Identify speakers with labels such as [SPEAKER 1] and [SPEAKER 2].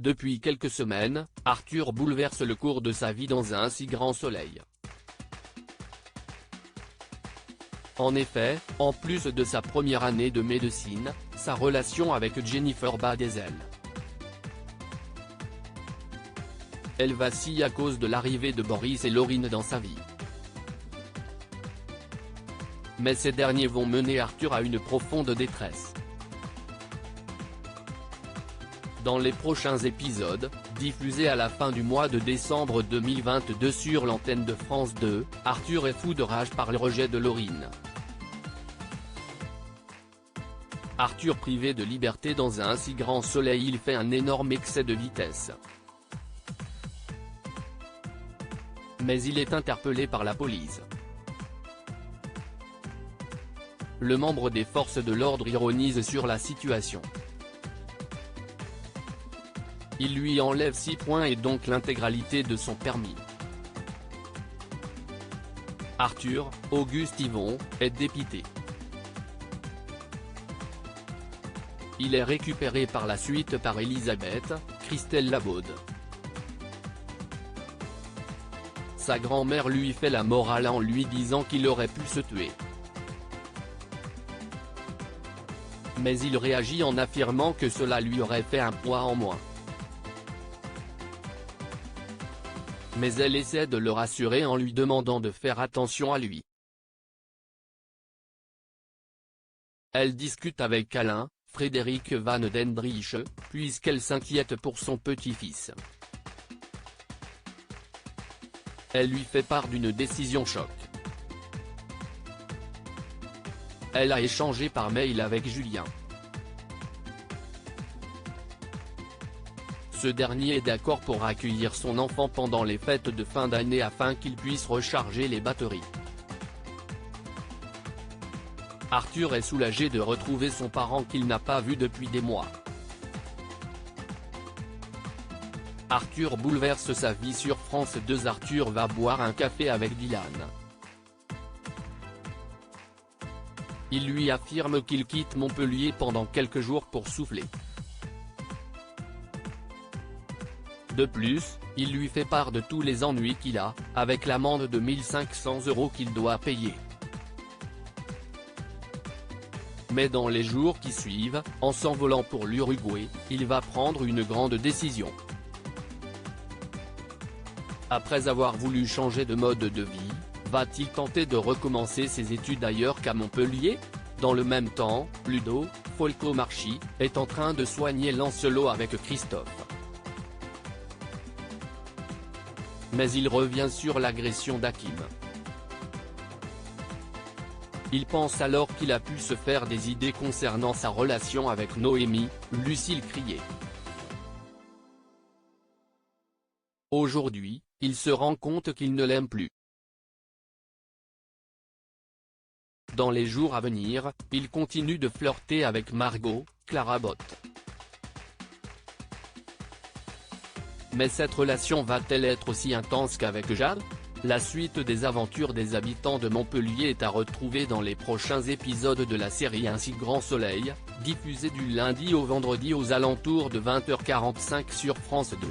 [SPEAKER 1] Depuis quelques semaines, Arthur bouleverse le cours de sa vie dans un si grand soleil. En effet, en plus de sa première année de médecine, sa relation avec Jennifer bat des ailes. Elle vacille à cause de l'arrivée de Boris et Laurine dans sa vie. Mais ces derniers vont mener Arthur à une profonde détresse. Dans les prochains épisodes, diffusés à la fin du mois de décembre 2022 sur l'antenne de France 2, Arthur est fou de rage par le rejet de Laurine. Arthur privé de liberté dans un si grand soleil, il fait un énorme excès de vitesse. Mais il est interpellé par la police. Le membre des forces de l'ordre ironise sur la situation. Il lui enlève 6 points et donc l'intégralité de son permis. Arthur, Auguste Yvon, est dépité. Il est récupéré par la suite par Elisabeth, Christelle Labaude. Sa grand-mère lui fait la morale en lui disant qu'il aurait pu se tuer. Mais il réagit en affirmant que cela lui aurait fait un poids en moins. Mais elle essaie de le rassurer en lui demandant de faire attention à lui. Elle discute avec Alain, Frédéric Van Dendrich, puisqu'elle s'inquiète pour son petit-fils. Elle lui fait part d'une décision choc. Elle a échangé par mail avec Julien. Ce dernier est d'accord pour accueillir son enfant pendant les fêtes de fin d'année afin qu'il puisse recharger les batteries. Arthur est soulagé de retrouver son parent qu'il n'a pas vu depuis des mois. Arthur bouleverse sa vie sur France 2. Arthur va boire un café avec Dylan. Il lui affirme qu'il quitte Montpellier pendant quelques jours pour souffler. De plus, il lui fait part de tous les ennuis qu'il a, avec l'amende de 1 500 € qu'il doit payer. Mais dans les jours qui suivent, en s'envolant pour l'Uruguay, il va prendre une grande décision. Après avoir voulu changer de mode de vie, va-t-il tenter de recommencer ses études ailleurs qu'à Montpellier? Dans le même temps, Ludo Folcomarchi est en train de soigner Lancelot avec Christophe. Mais il revient sur l'agression d'Hakim. Il pense alors qu'il a pu se faire des idées concernant sa relation avec Noémie, Lucille Crié. Aujourd'hui, il se rend compte qu'il ne l'aime plus. Dans les jours à venir, il continue de flirter avec Margot, Clara Botte. Mais cette relation va-t-elle être aussi intense qu'avec Jade? La suite des aventures des habitants de Montpellier est à retrouver dans les prochains épisodes de la série Un si grand soleil, diffusée du lundi au vendredi aux alentours de 20h45 sur France 2.